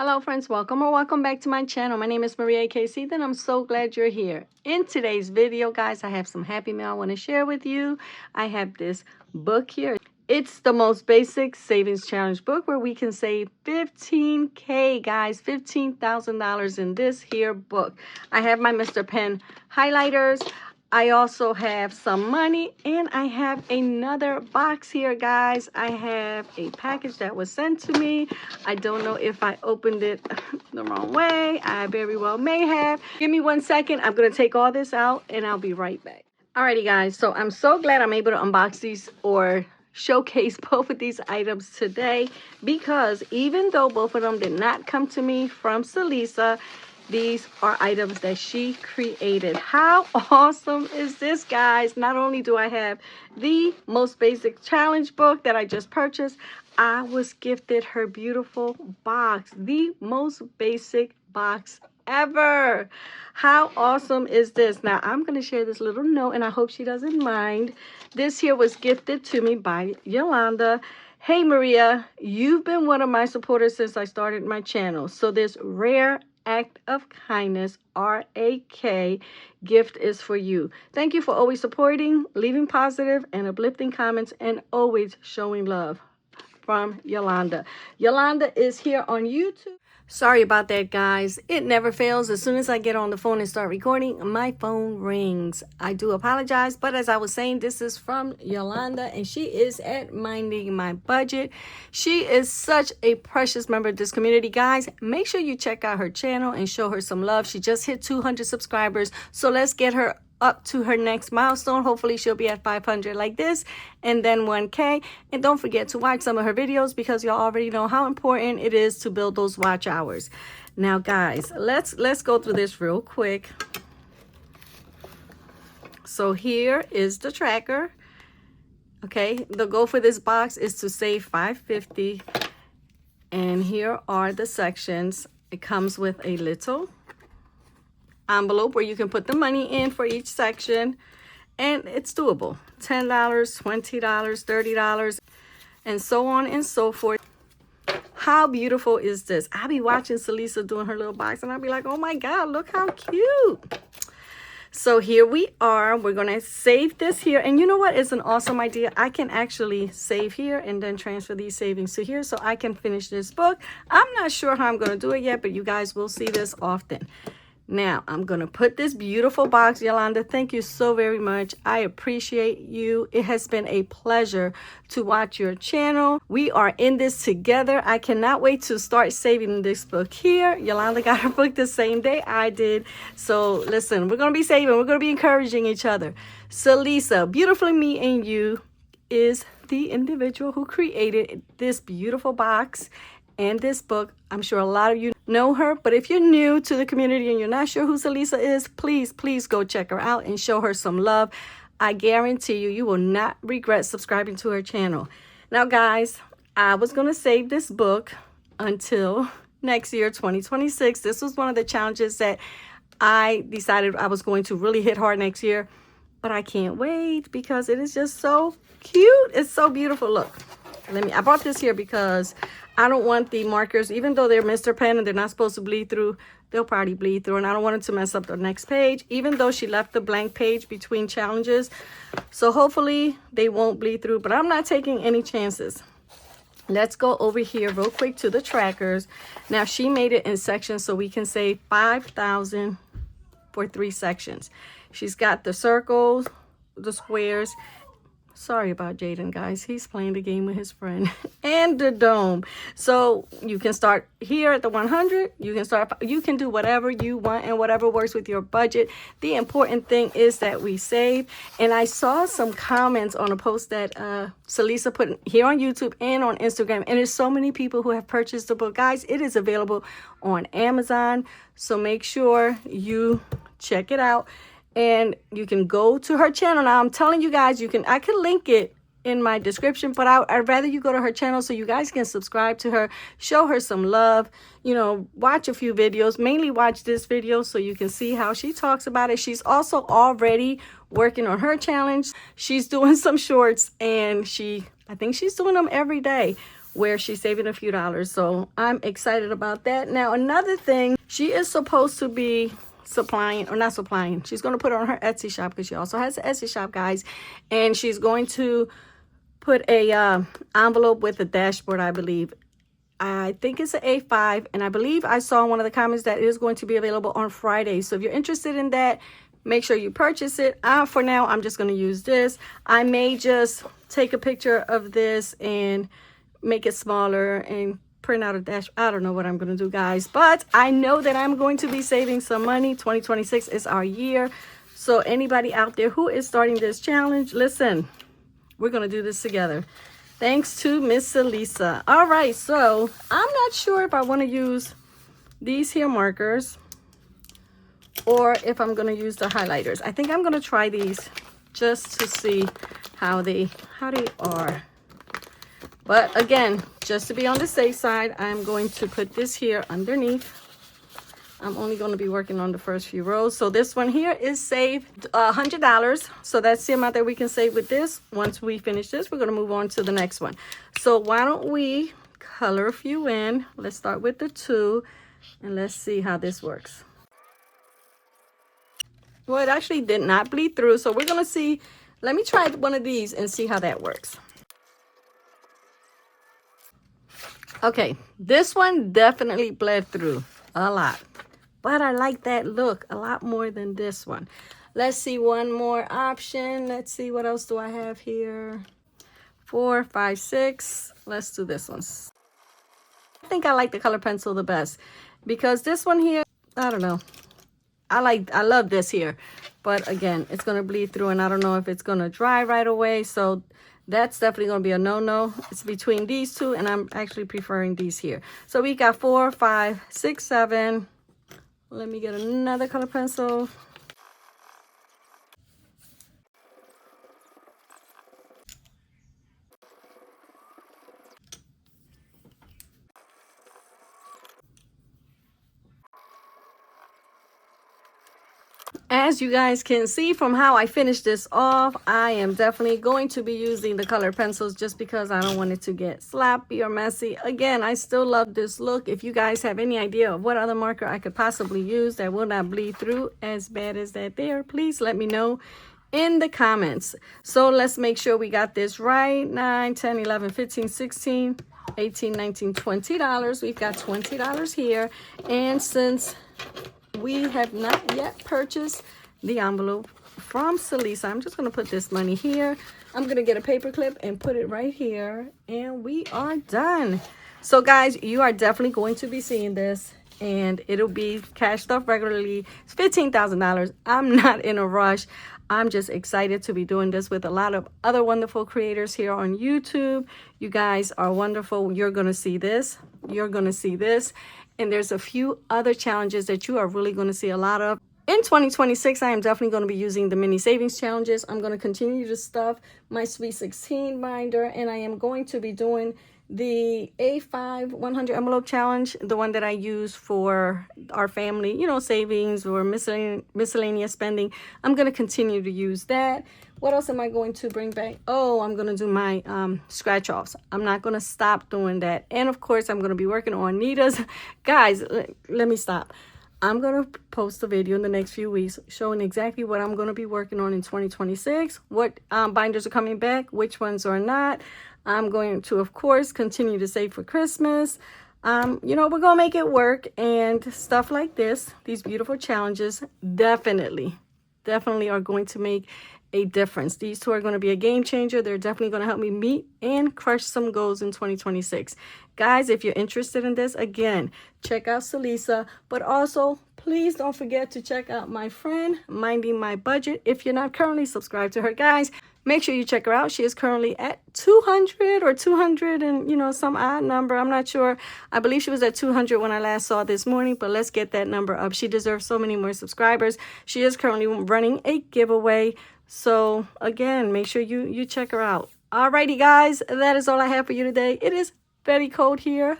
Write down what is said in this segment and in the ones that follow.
Hello friends, welcome back to my channel. My name is Maria KC, and I'm so glad you're here. In today's video, guys, I have some happy mail I want to share with you. I have this book here. It's the most basic savings challenge book where we can save $15K, guys, $15,000 in this here book. I have my Mr. Pen highlighters. I also have some money, and I have another box here, guys. I have a package that was sent to me. I don't know if I opened it the wrong way. I very well may have. Give me 1 second. I'm going to take all this out, and I'll be right back. Alrighty, guys. So I'm so glad I'm able to unbox these or showcase both of these items today, because even though both of them did not come to me from Celissa, these are items that she created. How awesome is this, guys? Not only do I have the most basic challenge book that I just purchased, I was gifted her beautiful box, the most basic box ever. How awesome is this? Now, I'm going to share this little note, and I hope she doesn't mind. This here was gifted to me by Yolanda. Hey, Maria, you've been one of my supporters since I started my channel. So this rare act of kindness, RAK, gift is for you. Thank you for always supporting, leaving positive and uplifting comments, and always showing love. From Yolanda. Yolanda is here on YouTube. Sorry about that, guys. It never fails. As soon as I get on the phone and start recording, my phone rings. I do apologize, but as I was saying, this is from Yolanda, and she is at Minding My Budget. She is such a precious member of this community, guys. Make sure you check out her channel and show her some love. She just hit 200 subscribers, so let's get her up to her next milestone. Hopefully she'll be at 500 like this, and then 1K. And don't forget to watch some of her videos, because y'all already know how important it is to build those watch hours. Now, guys, let's go through this real quick. So here is the tracker. Okay, the goal for this box is to save $550, and here are the sections. It comes with a little envelope where you can put the money in for each section, and it's doable. $10, $20, $30, and so on and so forth. How beautiful is this? I'll be watching Celissa doing her little box, and I'll be like, oh my God, look how cute. So here we are. We're going to save this here. And you know what? It's an awesome idea. I can actually save here and then transfer these savings to here so I can finish this book. I'm not sure how I'm going to do it yet, but you guys will see this often. Now, I'm going to put this beautiful box. Yolanda, thank you so very much. I appreciate you. It has been a pleasure to watch your channel. We are in this together. I cannot wait to start saving this book here. Yolanda got her book the same day I did. So listen, we're going to be saving. We're going to be encouraging each other. Celissa, Beautifully Me and You, is the individual who created this beautiful box and this book. I'm sure a lot of you know her, but if you're new to the community and you're not sure who Celissa is, please go check her out and show her some love. I guarantee you will not regret subscribing to her channel. Now, guys, I was going to save this book until next year, 2026. This was one of the challenges that I decided I was going to really hit hard next year, but I can't wait because it is just so cute. It's so beautiful. Look, I brought this here because I don't want the markers, even though they're Mr. Pen and they're not supposed to bleed through, they'll probably bleed through, and I don't want it to mess up the next page, even though she left the blank page between challenges. So hopefully they won't bleed through, but I'm not taking any chances. Let's go over here real quick to the trackers. Now, she made it in sections so we can save $5,000 for 3 sections. She's got the circles, the squares. Sorry about Jaden, guys. He's playing the game with his friend. And the dome. So you can start here at the 100. You can do whatever you want and whatever works with your budget. The important thing is that we save. And I saw some comments on a post that Celissa put here on YouTube and on Instagram. And there's so many people who have purchased the book. Guys, it is available on Amazon. So make sure you check it out. And you can go to her channel. Now, I'm telling you guys, I can link it in my description, but I'd rather you go to her channel so you guys can subscribe to her, show her some love, watch a few videos, mainly watch this video so you can see how she talks about it. She's also already working on her challenge. She's doing some shorts, and I think she's doing them every day. where she's saving a few dollars. So I'm excited about that. Now, another thing, she is supposed to be supplying, or not supplying, she's going to put it on her Etsy shop, because she also has an Etsy shop, guys. And she's going to put a envelope with a dashboard, I believe. I think it's an A5, and I believe I saw in one of the comments that it is going to be available on Friday. So if you're interested in that, make sure you purchase it. For now, I'm just going to use this. I may just take a picture of this and make it smaller and print out a dash. I don't know what I'm going to do, guys, but I know that I'm going to be saving some money. 2026 is our year. So anybody out there who is starting this challenge, listen, we're going to do this together. Thanks to Miss Celissa. All right, so I'm not sure if I want to use these here markers or if I'm going to use the highlighters. I think I'm going to try these just to see how they are. But again, just to be on the safe side, I'm going to put this here underneath. I'm only going to be working on the first few rows. So this one here is saved $100. So that's the amount that we can save with this. Once we finish this, we're going to move on to the next one. So why don't we color a few in? Let's start with the 2 and let's see how this works. Well, it actually did not bleed through. So we're going to see. Let me try one of these and see how that works. Okay, this one definitely bled through a lot. But I like that look a lot more than this one. Let's see one more option. Let's see, what else do I have here? 4, 5, 6. Let's do this one. I think I like the color pencil the best, because this one here, I don't know. I love this here. But again, it's going to bleed through, and I don't know if it's going to dry right away. So that's definitely going to be a no-no. It's between these two, and I'm actually preferring these here. So we got 4, 5, 6, 7. Let me get another color pencil. As you guys can see from how I finished this off, I am definitely going to be using the colored pencils just because I don't want it to get sloppy or messy. Again, I still love this look. If you guys have any idea of what other marker I could possibly use that will not bleed through as bad as that there, please let me know in the comments. So let's make sure we got this right. 9, 10, 11, 15, 16, 18, 19, $20. We've got $20 here. And since we have not yet purchased the envelope from Celissa, I'm just going to put this money here. I'm going to get a paper clip and put it right here, and we are done. So guys, you are definitely going to be seeing this, and it'll be cashed off regularly. It's $15,000. I'm not in a rush. I'm just excited to be doing this with a lot of other wonderful creators here on YouTube. You guys are wonderful. You're going to see this. You're going to see this. And there's a few other challenges that you are really going to see a lot of. In 2026, I am definitely going to be using the mini savings challenges. I'm going to continue to stuff my Sweet 16 binder, and I am going to be doing the A5 100 envelope challenge, the one that I use for our family, you know, savings or miscellaneous spending. I'm going to continue to use that. What else am I going to bring back? Oh, I'm going to do my scratch offs. I'm not going to stop doing that. And of course, I'm going to be working on Nita's. Guys, let me stop. I'm going to post a video in the next few weeks showing exactly what I'm going to be working on in 2026, what binders are coming back, which ones are not. I'm going to, of course, continue to save for Christmas. You know, we're going to make it work, and stuff like this, these beautiful challenges, definitely are going to make a difference. These two are going to be a game changer. They're definitely going to help me meet and crush some goals in 2026. Guys, if you're interested in this, again, check out Celissa, but also please don't forget to check out my friend Minding My Budget. If you're not currently subscribed to her, guys, make sure you check her out. She is currently at 200 or 200 and, you know, some odd number. I'm not sure. I believe she was at 200 when I last saw this morning, but let's get that number up. She deserves so many more subscribers. She is currently running a giveaway. So again, make sure you check her out. Alrighty, guys, that is all I have for you today. It is very cold here.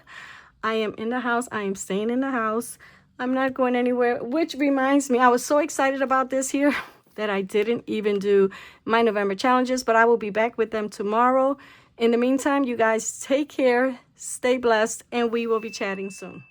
I am in the house. I am staying in the house. I'm not going anywhere, which reminds me, I was so excited about this here that I didn't even do my November challenges, but I will be back with them tomorrow. In the meantime, you guys take care, stay blessed, and we will be chatting soon.